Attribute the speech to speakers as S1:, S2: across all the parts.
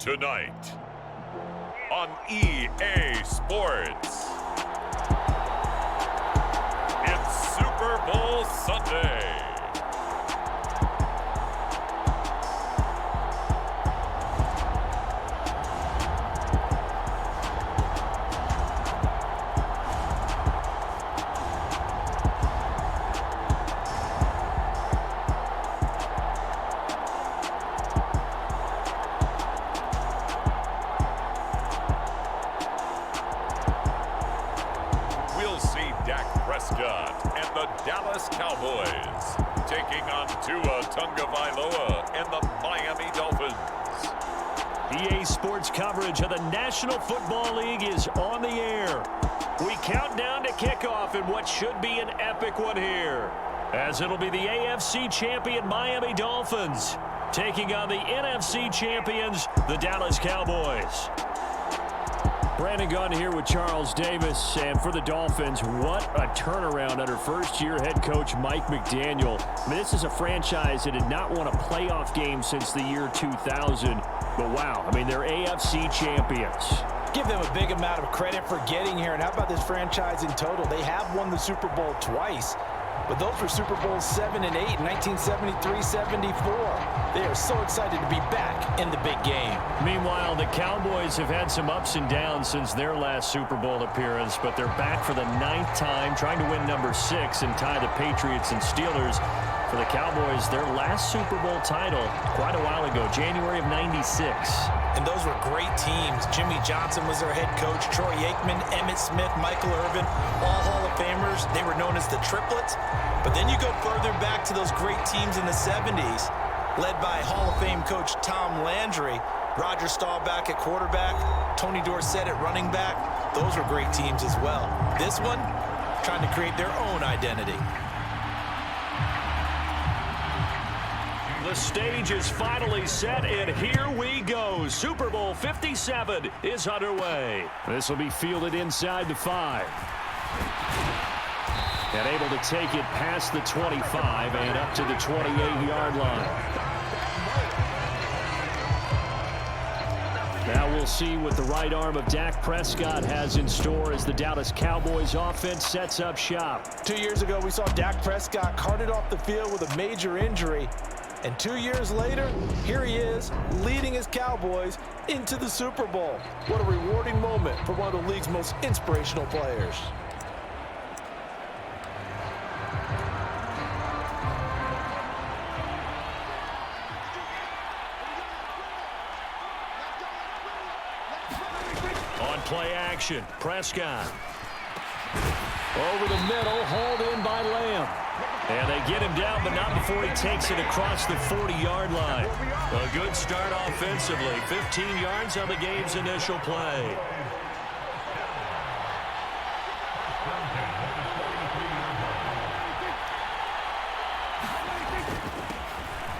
S1: Tonight on EA Sports, it's Super Bowl Sunday. And the Dallas Cowboys taking on Tua Tagovailoa and the Miami Dolphins.
S2: EA Sports coverage of the National Football League is on the air. We count down to kickoff in what should be an epic one here, as it'll be the AFC champion Miami Dolphins taking on the NFC champions, the Dallas Cowboys. Brandon Gunn here with Charles Davis, and for the Dolphins, what a turnaround under first-year head coach Mike McDaniel. I mean, this is a franchise that did not won a playoff game since the year 2000, but wow, I mean, they're AFC champions.
S3: Give them a big amount of credit for getting here, and how about this franchise in total? They have won the Super Bowl twice, but those were Super Bowls 7 and 8 in 1973-74. They are so excited to be back in the big game.
S2: Meanwhile, the Cowboys have had some ups and downs since their last Super Bowl appearance, but they're back for the 9th time, trying to win number 6 and tie the Patriots and Steelers. For the Cowboys, their last Super Bowl title quite a while ago, January of '96.
S3: And those were great teams. Jimmy Johnson was their head coach, Troy Aikman, Emmitt Smith, Michael Irvin, all Hall of Famers. They were known as the Triplets. But then you go further back to those great teams in the 70s, led by Hall of Fame coach Tom Landry, Roger Staubach at quarterback, Tony Dorsett at running back. Those were great teams as well. This one, trying to create their own identity.
S2: The stage is finally set, and here we go. Super Bowl 57 is underway. This will be fielded inside the 5. And able to take it past the 25 and up to the 28-yard line. Now we'll see what the right arm of Dak Prescott has in store as the Dallas Cowboys offense sets up shop.
S3: 2 years ago, we saw Dak Prescott carted off the field with a major injury. And 2 years later, here he is, leading his Cowboys into the Super Bowl. What a rewarding moment for one of the league's most inspirational players.
S2: On play action, Prescott. Over the middle, hauled in by Lamb. And they get him down, but not before he takes it across the 40-yard line. A good start offensively. 15 yards on the game's initial play.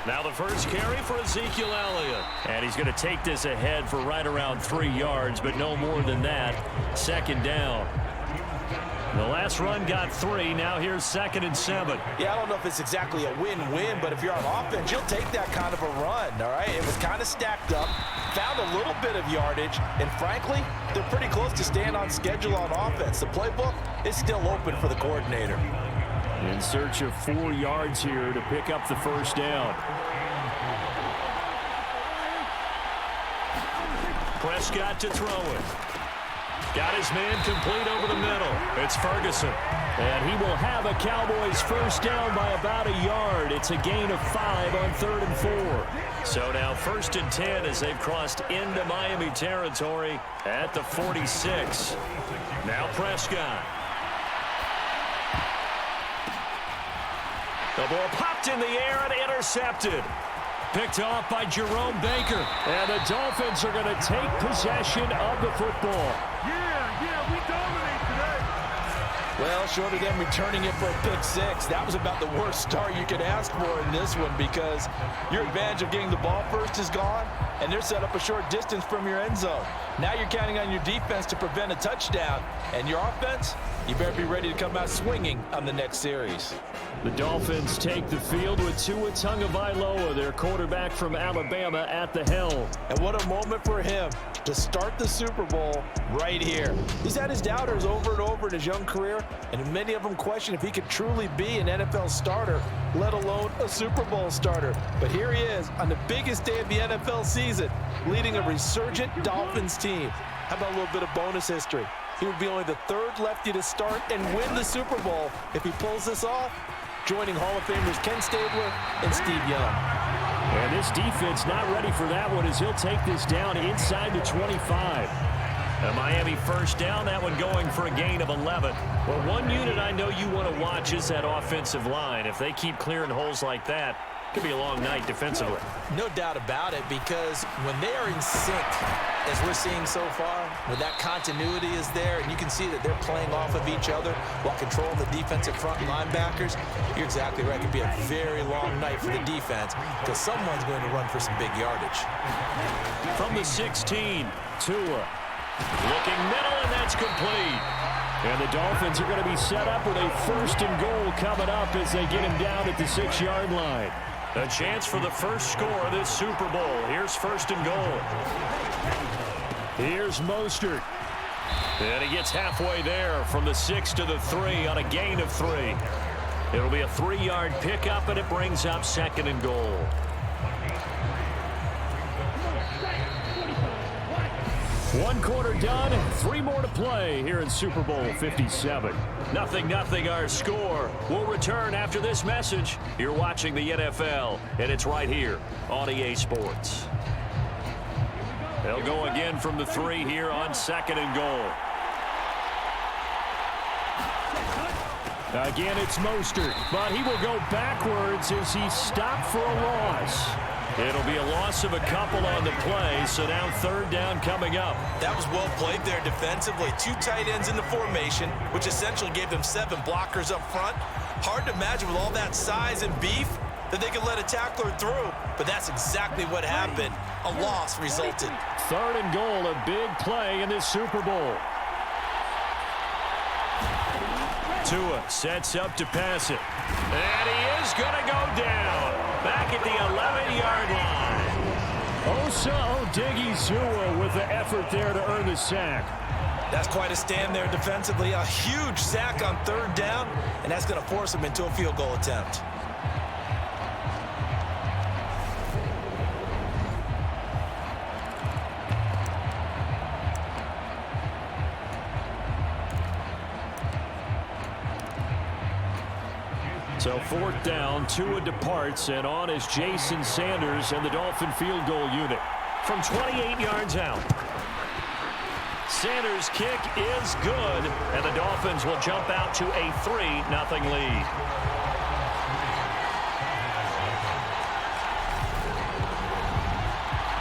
S2: Now the first carry for Ezekiel Elliott. And he's going to take this ahead for right around 3 yards, but no more than that. Second down. The last run got 3. Now here's 2nd and 7.
S3: Yeah, I don't know if it's exactly a win-win, but if you're on offense, you'll take that kind of a run, all right? It was kind of stacked up, found a little bit of yardage, and frankly, they're pretty close to staying on schedule on offense. The playbook is still open for the coordinator.
S2: In search of 4 yards here to pick up the first down. Prescott to throw it. Got his man complete over the middle. It's Ferguson. And he will have a Cowboys first down by about a yard. It's a gain of 5 on 3rd and 4. So now 1st and 10 as they've crossed into Miami territory at the 46. Now Prescott. The ball popped in the air and intercepted. Picked off by Jerome Baker. And the Dolphins are going to take possession of the football.
S4: Yeah, we dominate today.
S3: Well, short of them returning it for a pick 6, that was about the worst start you could ask for in this one because your advantage of getting the ball first is gone. and they're set up a short distance from your end zone. Now you're counting on your defense to prevent a touchdown, and your offense, you better be ready to come out swinging on the next series.
S2: The Dolphins take the field with Tua Tagovailoa, their quarterback from Alabama, at the helm.
S3: And what a moment for him to start the Super Bowl right here. He's had his doubters over and over in his young career, and many of them question if he could truly be an NFL starter, let alone a Super Bowl starter. But here he is on the biggest day of the NFL season, leading a resurgent Dolphins team. How about a little bit of bonus history? He would be only the third lefty to start and win the Super Bowl if he pulls this off, joining Hall of Famers Ken Stabler and Steve Young.
S2: And this defense not ready for that one as he'll take this down inside the 25. A Miami first down, that one going for a gain of 11. Well, one unit I know you want to watch is that offensive line. If they keep clearing holes like that, it could be a long night defensively.
S3: No doubt about it, because when they are in sync, as we're seeing so far, when that continuity is there, and you can see that they're playing off of each other while controlling the defensive front linebackers, you're exactly right. It could be a very long night for the defense because someone's going to run for some big yardage.
S2: From the 16, Tua. Looking middle, and that's complete. And the Dolphins are going to be set up with a first and goal coming up as they get him down at the 6-yard line. A chance for the first score of this Super Bowl. Here's first and goal. Here's Mostert. And he gets halfway there from the 6 to the 3 on a gain of 3. It'll be a 3-yard pickup, and it brings up second and goal. One quarter done, 3 more to play here in Super Bowl 57. 0-0 our score. We'll return after this message. You're watching the NFL, and it's right here on EA Sports. They'll go again from the 3 here on second and goal. Again, it's Mostert, but he will go backwards as he's stopped for a loss. It'll be a loss of a couple on the play, so now third down coming up.
S3: That was well played there defensively. 2 tight ends in the formation, which essentially gave them 7 blockers up front. Hard to imagine with all that size and beef that they could let a tackler through, but that's exactly what happened. A loss resulted.
S2: Third and goal, a big play in this Super Bowl. Tua sets up to pass it. And he is going to go down. Back at the 11-yard line. Osa Odighizuwa with the effort there to earn the sack.
S3: That's quite a stand there defensively. A huge sack on third down, and that's going to force him into a field goal attempt.
S2: So fourth down, Tua departs, and on is Jason Sanders and the Dolphin field goal unit from 28 yards out. Sanders' kick is good, and the Dolphins will jump out to a 3-0 lead.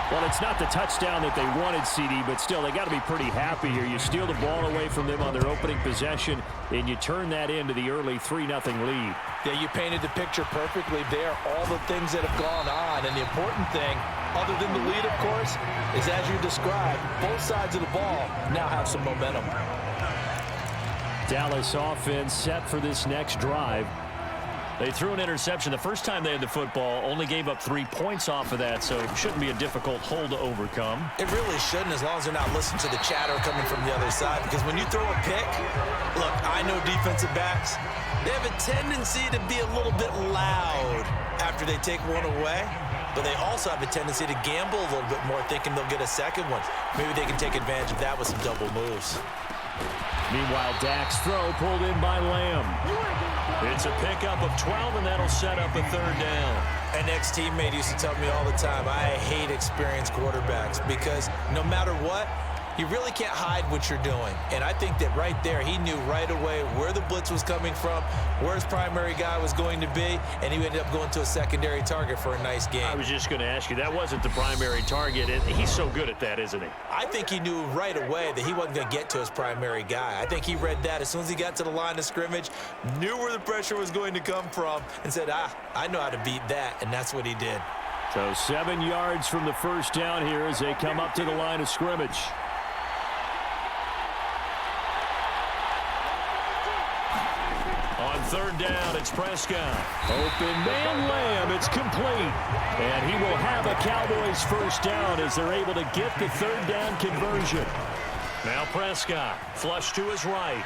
S2: Well, it's not the touchdown that they wanted, CD, but still, they got to be pretty happy here. You steal the ball away from them on their opening possession, and you turn that into the early 3-0 lead.
S3: Yeah, you painted the picture perfectly there, all the things that have gone on. And the important thing, other than the lead, of course, is as you described, both sides of the ball now have some momentum.
S2: Dallas offense set for this next drive. They threw an interception the first time they had the football, only gave up 3 points off of that, so it shouldn't be a difficult hole to overcome.
S3: It really shouldn't, as long as they're not listening to the chatter coming from the other side, because when you throw a pick, look, I know defensive backs, they have a tendency to be a little bit loud after they take one away, but they also have a tendency to gamble a little bit more, thinking they'll get a second one. Maybe they can take advantage of that with some double moves.
S2: Meanwhile, Dak's throw pulled in by Lamb. It's a pickup of 12, and that'll set up a third down.
S3: An ex-teammate used to tell me all the time, I hate experienced quarterbacks because no matter what, you really can't hide what you're doing. And I think that right there, he knew right away where the blitz was coming from, where his primary guy was going to be, and he ended up going to a secondary target for a nice game.
S2: I was just going to ask you, that wasn't the primary target, and he's so good at that, isn't he?
S3: I think he knew right away that he wasn't going to get to his primary guy. I think he read that as soon as he got to the line of scrimmage, knew where the pressure was going to come from, and said, I know how to beat that, and that's what he did.
S2: So 7 yards from the first down here as they come up to the line of scrimmage. On third down, it's Prescott. Open man Lamb. It's complete. And he will have a Cowboys first down as they're able to get the third down conversion. Now Prescott, flush to his right.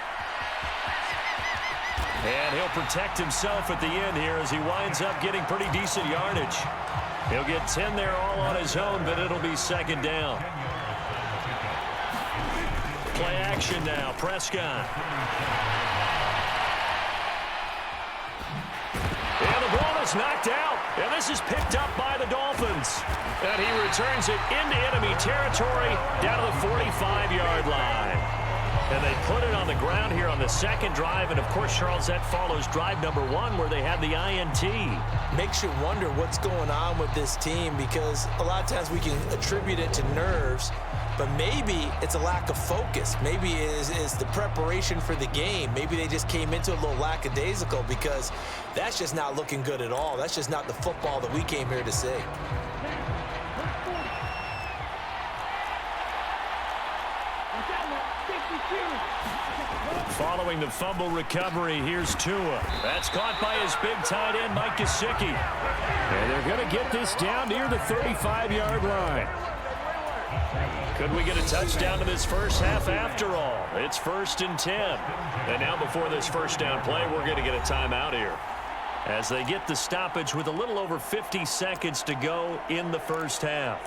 S2: And he'll protect himself at the end here as he winds up getting pretty decent yardage. He'll get 10 there all on his own, but it'll be second down. Play action now, Prescott. And the ball is knocked out. And this is picked up by the Dolphins. And he returns it into enemy territory down to the 45-yard line. And they put it on the ground here on the second drive. And, of course, Charles, that follows drive number 1 where they had the INT.
S3: Makes you wonder what's going on with this team because a lot of times we can attribute it to nerves, but maybe it's a lack of focus. Maybe it is the preparation for the game. Maybe they just came into a little lackadaisical because that's just not looking good at all. That's just not the football that we came here to see.
S2: Following the fumble recovery, here's Tua. That's caught by his big tight end, Mike Gesicki. And they're going to get this down near the 35-yard line. Could we get a touchdown to this first half after all? It's 1st and 10. And now before this first down play, we're going to get a timeout here. As they get the stoppage with a little over 50 seconds to go in the first half.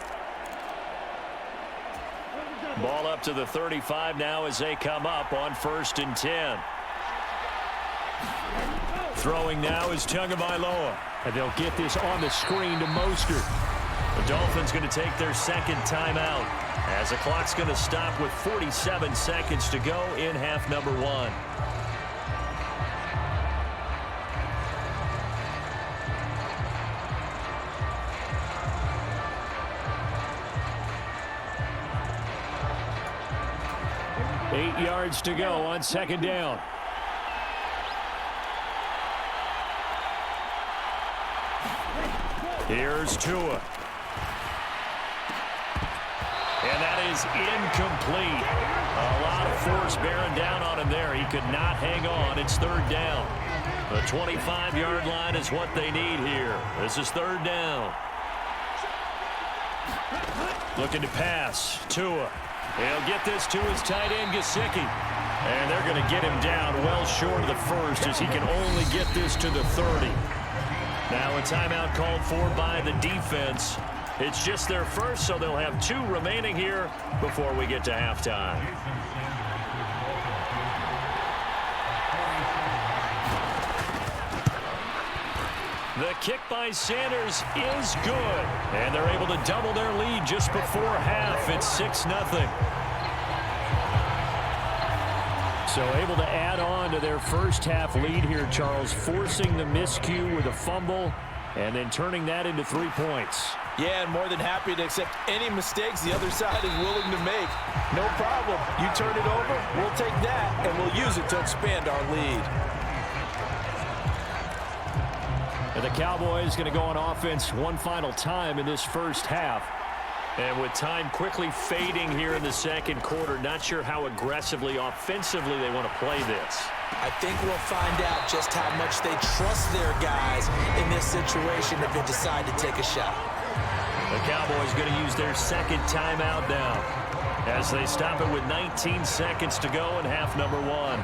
S2: Ball up to the 35 now as they come up on 1st and 10. Throwing now is Tagovailoa. And they'll get this on the screen to Mostert. The Dolphins going to take their second timeout as the clock's going to stop with 47 seconds to go in half number 1. Eight yards to go on second down. Here's Tua. And that is incomplete. A lot of force bearing down on him there. He could not hang on. It's third down. The 25-yard line is what they need here. This is third down. Looking to pass. Tua. He'll get this to his tight end, Gesicki. And they're going to get him down well short of the first as he can only get this to the 30. Now a timeout called for by the defense. It's just their first, so they'll have 2 remaining here before we get to halftime. The kick by Sanders is good. And they're able to double their lead just before half. It's 6-0. So able to add on to their first half lead here, Charles, forcing the miscue with a fumble and then turning that into 3 points.
S3: Yeah, and more than happy to accept any mistakes the other side is willing to make. No problem. You turn it over, we'll take that, and we'll use it to expand our lead.
S2: And the Cowboys going to go on offense one final time in this first half. And with time quickly fading here in the second quarter, not sure how aggressively, offensively they want to play this.
S3: I think we'll find out just how much they trust their guys in this situation if they decide to take a shot.
S2: The Cowboys going to use their second timeout now as they stop it with 19 seconds to go in half number 1.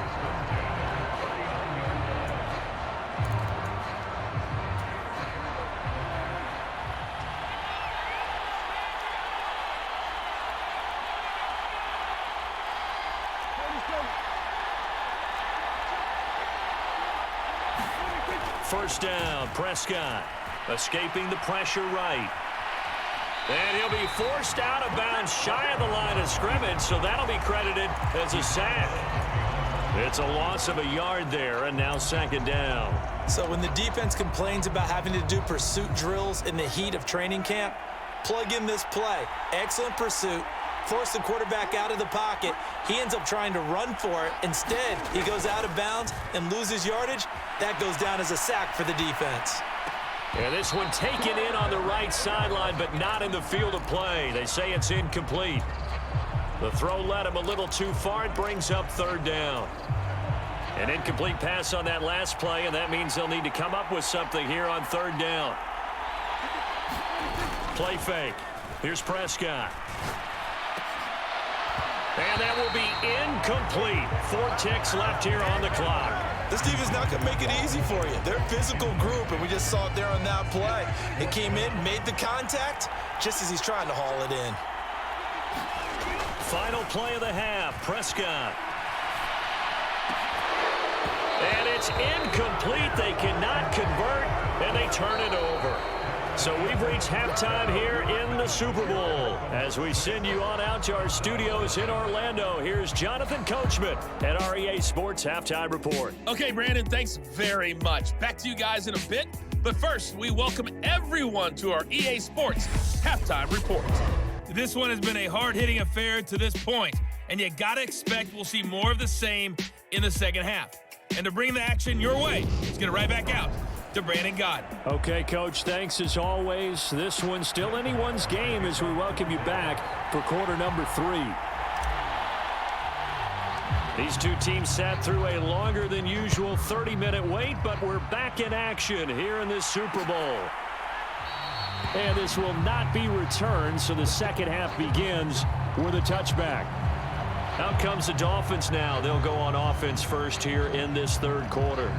S2: First down, Prescott escaping the pressure right. And he'll be forced out of bounds shy of the line of scrimmage, so that'll be credited as a sack. It's a loss of a yard there, and now second down.
S3: So when the defense complains about having to do pursuit drills in the heat of training camp, plug in this play. Excellent pursuit. Force the quarterback out of the pocket. He ends up trying to run for it. Instead, he goes out of bounds and loses yardage. That goes down as a sack for the defense.
S2: And this one taken in on the right sideline, but not in the field of play. They say it's incomplete. The throw led him a little too far. It brings up third down. An incomplete pass on that last play, and that means they'll need to come up with something here on third down. Play fake. Here's Prescott. And that will be incomplete. 4 ticks left here on the clock.
S3: This team is not going to make it easy for you. They're a physical group, and we just saw it there on that play. It came in, made the contact, just as he's trying to haul it in.
S2: Final play of the half. Prescott. And it's incomplete. They cannot convert, and they turn it over. So we've reached halftime here in the Super Bowl. As we send you on out to our studios in Orlando, here's Jonathan Coachman at our EA Sports Halftime Report.
S5: Okay, Brandon, thanks very much. Back to you guys in a bit. But first, we welcome everyone to our EA Sports Halftime Report. This one has been a hard-hitting affair to this point, and you gotta expect we'll see more of the same in the second half. And to bring the action your way, let's get it right back out to Brandon Gaudin.
S2: Okay, Coach, thanks as always. This one's still anyone's game as we welcome you back for quarter number 3. These two teams sat through a longer than usual 30-minute wait, but we're back in action here in this Super Bowl. And this will not be returned, so the second half begins with a touchback. Out comes the Dolphins now. They'll go on offense first here in this third quarter.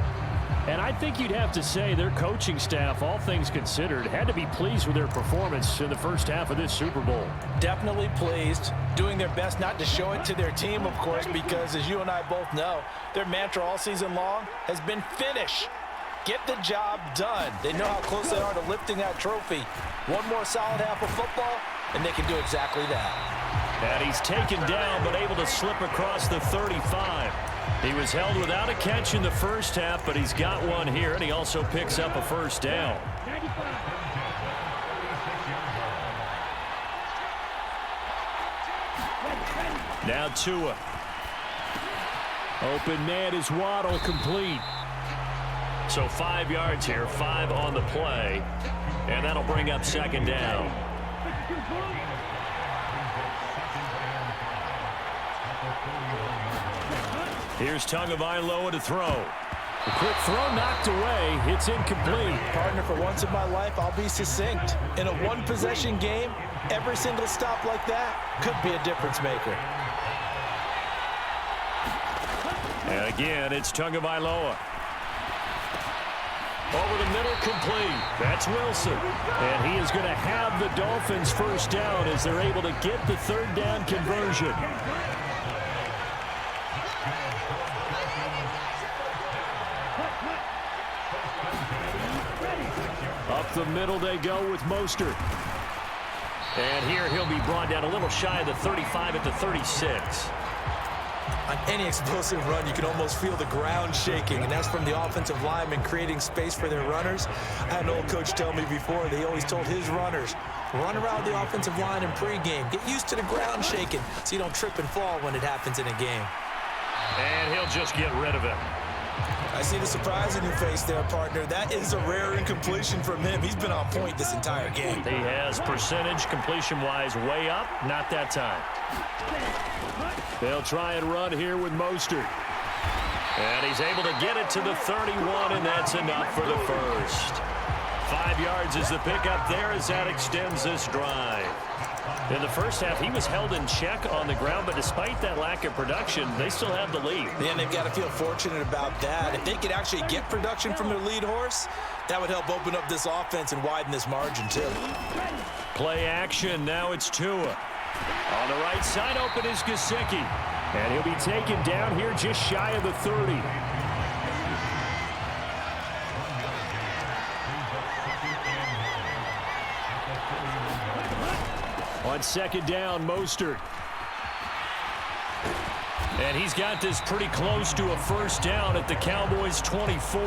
S2: And I think you'd have to say their coaching staff, all things considered, had to be pleased with their performance in the first half of this Super Bowl.
S3: Definitely pleased, doing their best not to show it to their team, of course, because as you and I both know, their mantra all season long has been finish. Get the job done. They know how close they are to lifting that trophy. One more solid half of football, and they can do exactly that.
S2: And he's taken down, but able to slip across the 35. He was held without a catch in the first half, but he's got one here, and he also picks up a first down. Now Tua. Open man is Waddle, complete. So 5 yards here, 5 on the play, and that'll bring up second down. Here's Tagovailoa to throw. A quick throw knocked away. It's incomplete.
S3: Partner, for once in my life, I'll be succinct. In a one-possession game, every single stop like that could be a difference maker.
S2: And again, it's Tagovailoa. Over the middle, complete. That's Wilson. And he is going to have the Dolphins first down as they're able to get the third down conversion. Up the middle they go with Mostert. And here he'll be brought down a little shy of the 35 at the 36.
S3: On any explosive run, you can almost feel the ground shaking, and that's from the offensive linemen creating space for their runners. I had an old coach tell me before, they always told his runners, run around the offensive line in pregame. Get used to the ground shaking so you don't trip and fall when it happens in a game.
S2: And he'll just get rid of it.
S3: I see the surprise in your face there, partner. That is a rare incompletion from him. He's been on point this entire game.
S2: He has percentage completion-wise way up. Not that time. They'll try and run here with Mostert. And he's able to get it to the 31, and that's enough for the first. 5 yards is the pickup there as that extends this drive. In the first half, he was held in check on the ground, but despite that lack of production, they still have the lead.
S3: And they've got to feel fortunate about that. If they could actually get production from their lead horse, that would help open up this offense and widen this margin, too.
S2: Play action. Now it's Tua. On the right side, open is Gesicki. And he'll be taken down here just shy of the 30. On second down, Mostert. And he's got this pretty close to a first down at the Cowboys' 24.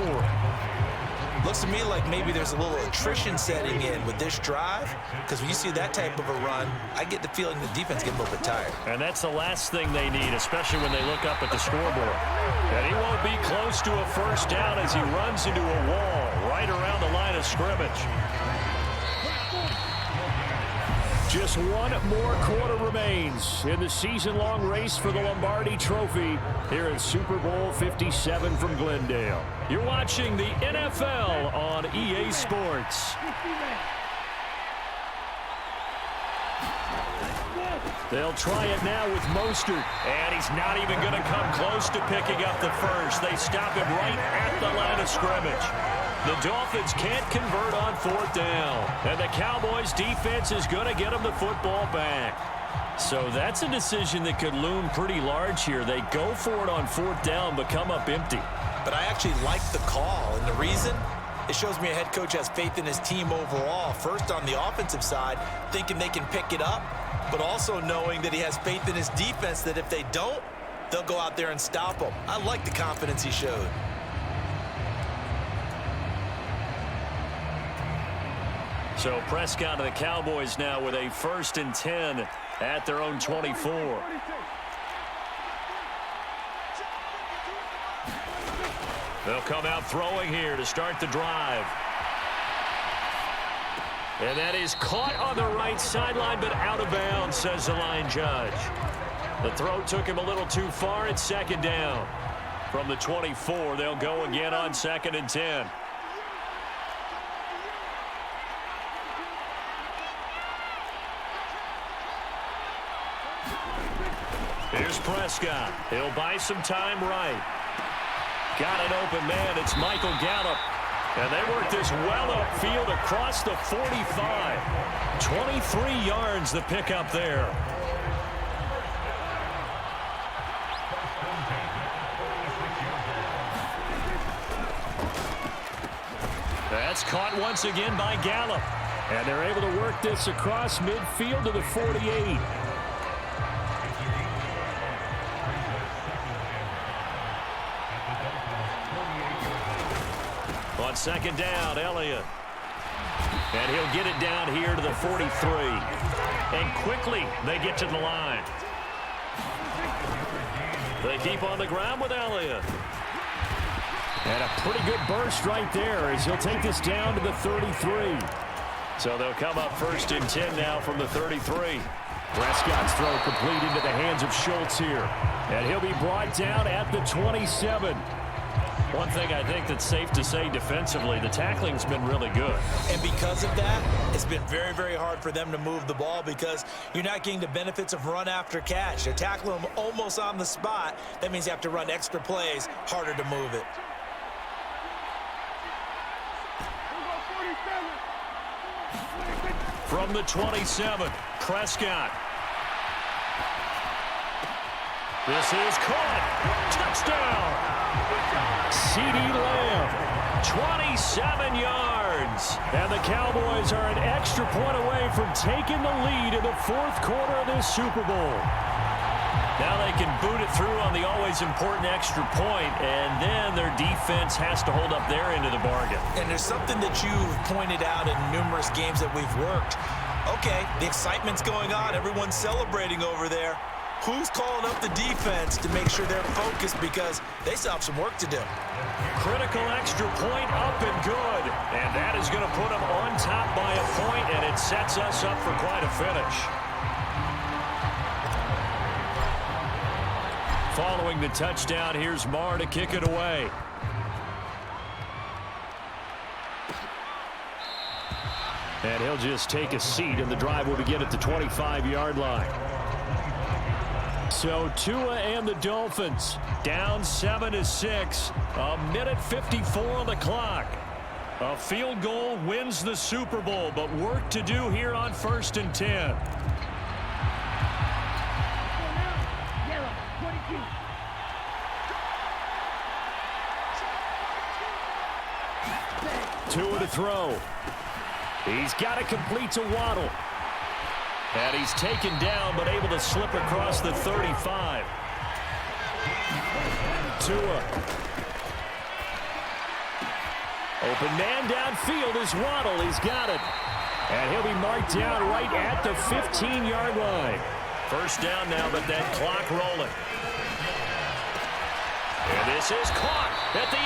S3: Looks to me like maybe there's a little attrition setting in with this drive, because when you see that type of a run, I get the feeling the defense gets a little bit tired.
S2: And that's the last thing they need, especially when they look up at the scoreboard. And he won't be close to a first down as he runs into a wall right around the line of scrimmage. Just one more quarter remains in the season-long race for the Lombardi Trophy here in Super Bowl 57 from Glendale. You're watching the NFL on EA Sports. They'll try it now with Mostert, and he's not even going to come close to picking up the first. They stop him right at the line of scrimmage. The Dolphins can't convert on fourth down, and the Cowboys' defense is going to get them the football back. So that's a decision that could loom pretty large here. They go for it on fourth down, but come up empty.
S3: But I actually like the call, and the reason? It shows me a head coach has faith in his team overall. First, on the offensive side, thinking they can pick it up, but also knowing that he has faith in his defense that if they don't, they'll go out there and stop them. I like the confidence he showed.
S2: So Prescott and the Cowboys now with a 1st and 10 at their own 24. They'll come out throwing here to start the drive. And that is caught on the right sideline, but out of bounds, says the line judge. The throw took him a little too far. It's 2nd down. From the 24, they'll go again on 2nd and 10. Here's Prescott. He'll buy some time right. Got an open man. It's Michael Gallup. And they work this well upfield across the 45. 23 yards the pickup there. That's caught once again by Gallup. And they're able to work this across midfield to the 48. On 2nd down, Elliott. And he'll get it down here to the 43. And quickly they get to the line. They keep on the ground with Elliott. And a pretty good burst right there as he'll take this down to the 33. So they'll come up 1st and 10 now from the 33. Prescott's throw complete into the hands of Schultz here. And he'll be brought down at the 27. One thing I think that's safe to say defensively, the tackling's been really good.
S3: And because of that, it's been very, very hard for them to move the ball because you're not getting the benefits of run after catch. They're tackling them almost on the spot. That means you have to run extra plays, harder to move it.
S2: From the 27, Prescott. This is caught. Touchdown. CeeDee Lamb, 27 yards. And the Cowboys are an extra point away from taking the lead in the 4th quarter of this Super Bowl. Now they can boot it through on the always important extra point, and then their defense has to hold up their end of the bargain.
S3: And there's something that you've pointed out in numerous games that we've worked. Okay, the excitement's going on. Everyone's celebrating over there. Who's calling up the defense to make sure they're focused because they still have some work to do?
S2: Critical extra point up and good. And that is going to put them on top by a point, and it sets us up for quite a finish. Following the touchdown, here's Marr to kick it away. And he'll just take a seat, and the drive will begin at the 25-yard line. So Tua and the Dolphins down 7-6. A minute 54 on the clock. A field goal wins the Super Bowl, but work to do here on 1st and 10. Tua to throw. He's got it complete to Waddle. And he's taken down, but able to slip across the 35. Tua. Open man downfield is Waddle. He's got it. And he'll be marked down right at the 15-yard line. First down now, but that clock rolling. And this is caught at the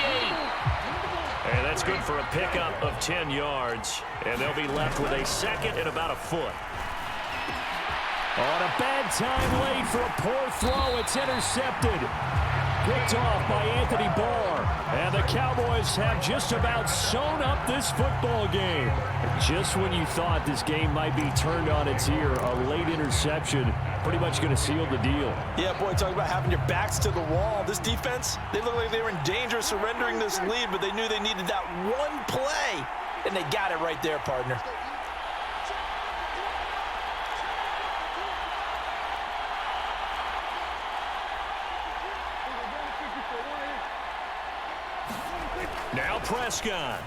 S2: 8. And that's good for a pickup of 10 yards. And they'll be left with a second and about a foot. On a bad time late for a poor throw. It's intercepted. Picked off by Anthony Barr. And the Cowboys have just about sewn up this football game. Just when you thought this game might be turned on its ear, a late interception pretty much going to seal the deal.
S3: Yeah, boy, talking about having your backs to the wall. This defense, they look like they were in danger of surrendering this lead, but they knew they needed that one play, and they got it right there, partner.
S2: Now Prescott.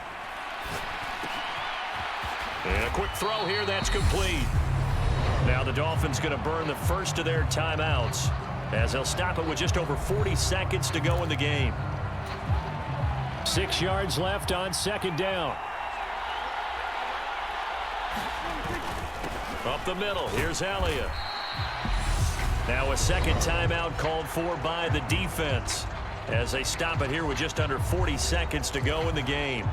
S2: And a quick throw here, that's complete. Now the Dolphins going to burn the first of their timeouts as they'll stop it with just over 40 seconds to go in the game. 6 yards left on second down. Up the middle, here's Elliott. Now a second timeout called for by the defense as they stop it here with just under 40 seconds to go in the game.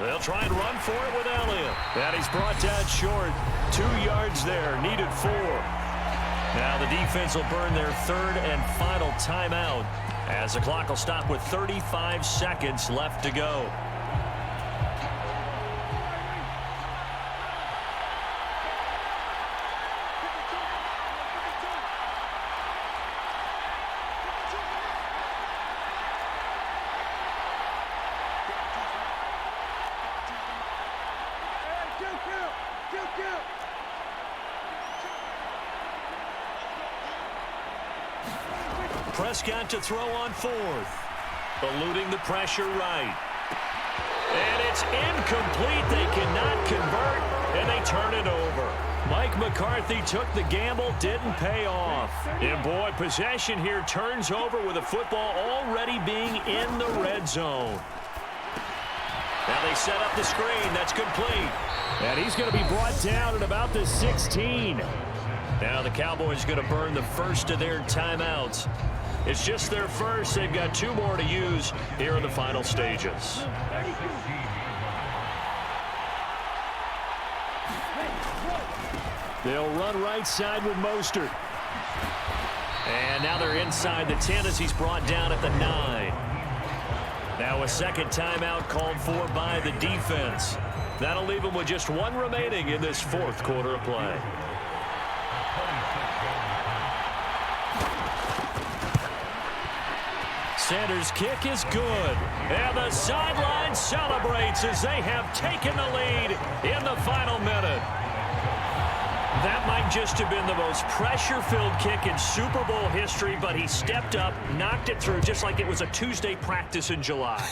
S2: They'll try and run for it with Elliott. And he's brought down short. 2 yards there, needed 4. Now the defense will burn their third and final timeout as the clock will stop with 35 seconds left to go. Prescott to throw on fourth. Eluding the pressure right. And it's incomplete. They cannot convert, and they turn it over. Mike McCarthy took the gamble, didn't pay off. And boy, possession here turns over with the football already being in the red zone. Now they set up the screen. That's complete. And he's going to be brought down at about the 16. Now the Cowboys going to burn the first of their timeouts. It's just their first. They've got 2 more to use here in the final stages. They'll run right side with Mostert. And now they're inside the 10 as he's brought down at the 9. Now a second timeout called for by the defense. That'll leave them with just 1 remaining in this fourth quarter of play. Sanders' kick is good. And the sideline celebrates as they have taken the lead in the final minute. That might just have been the most pressure-filled kick in Super Bowl history, but he stepped up, knocked it through just like it was a Tuesday practice in July.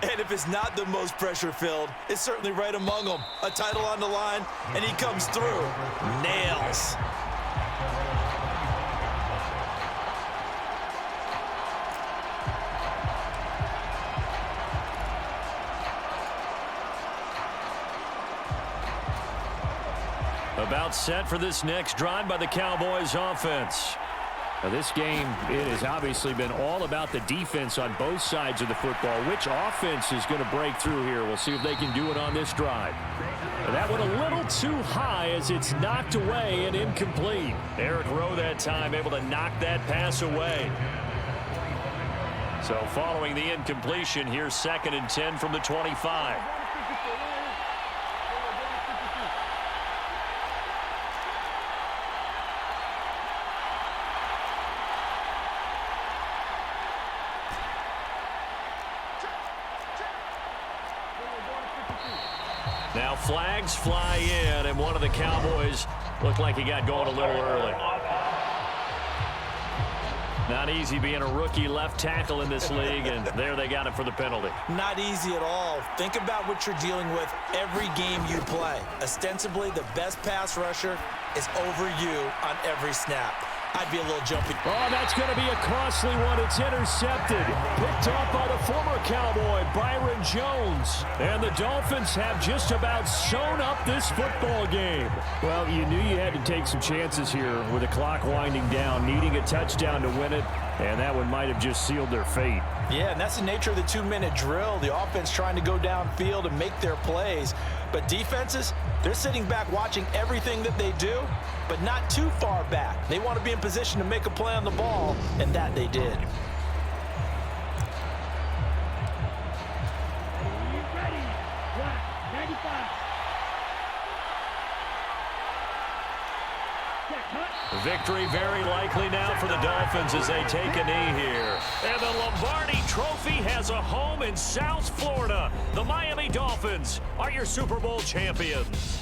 S3: And if it's not the most pressure-filled, it's certainly right among them. A title on the line, and he comes through. Nails.
S2: About set for this next drive by the Cowboys offense. Now this game, it has obviously been all about the defense on both sides of the football. Which offense is going to break through here? We'll see if they can do it on this drive. And that one a little too high as it's knocked away and incomplete. Eric Rowe that time able to knock that pass away. So following the incompletion, here's 2nd and 10 from the 25. Now flags fly in, and one of the Cowboys looked like he got going a little early. Not easy being a rookie left tackle in this league, and there they got it for the penalty.
S3: Not easy at all. Think about what you're dealing with every game you play. Ostensibly, the best pass rusher is over you on every snap. I'd be a little jumpy.
S2: Oh, that's going to be a costly one. It's intercepted. Picked off by the former Cowboy, Byron Jones. And the Dolphins have just about sewn up this football game. Well, you knew you had to take some chances here with the clock winding down, needing a touchdown to win it, and that one might have just sealed their fate.
S3: Yeah, and that's the nature of the 2-minute drill. The offense trying to go downfield and make their plays. But defenses, they're sitting back watching everything that they do, but not too far back. They want to be in position to make a play on the ball, and that they did.
S4: Ready. 95.
S2: Victory very likely now for the Dolphins as they take a knee here. And the Lombardi Trophy has a home in South Florida. The Miami Dolphins are your Super Bowl champions.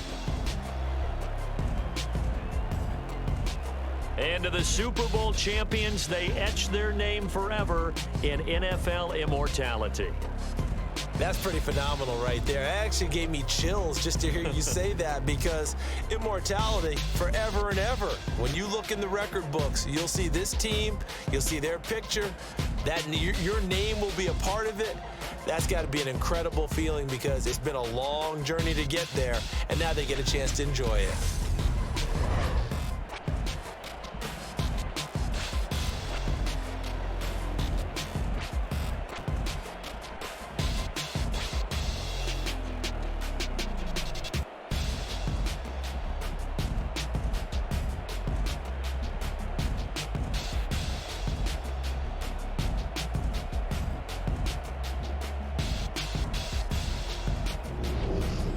S2: And to the Super Bowl champions, they etch their name forever in NFL immortality.
S3: That's pretty phenomenal right there. It actually gave me chills just to hear you say that, because immortality forever and ever. When you look in the record books, you'll see this team, you'll see their picture, that your name will be a part of it. That's got to be an incredible feeling, because it's been a long journey to get there, and now they get a chance to enjoy it.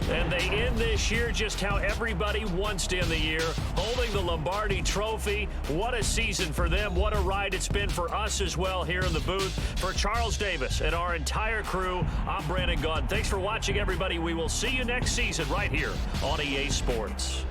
S2: And they end this year just how everybody wants to end the year, holding the Lombardi Trophy. What a season for them. What a ride it's been for us as well here in the booth. For Charles Davis and our entire crew, I'm Brandon Gaudin. Thanks for watching, everybody. We will see you next season right here on EA Sports.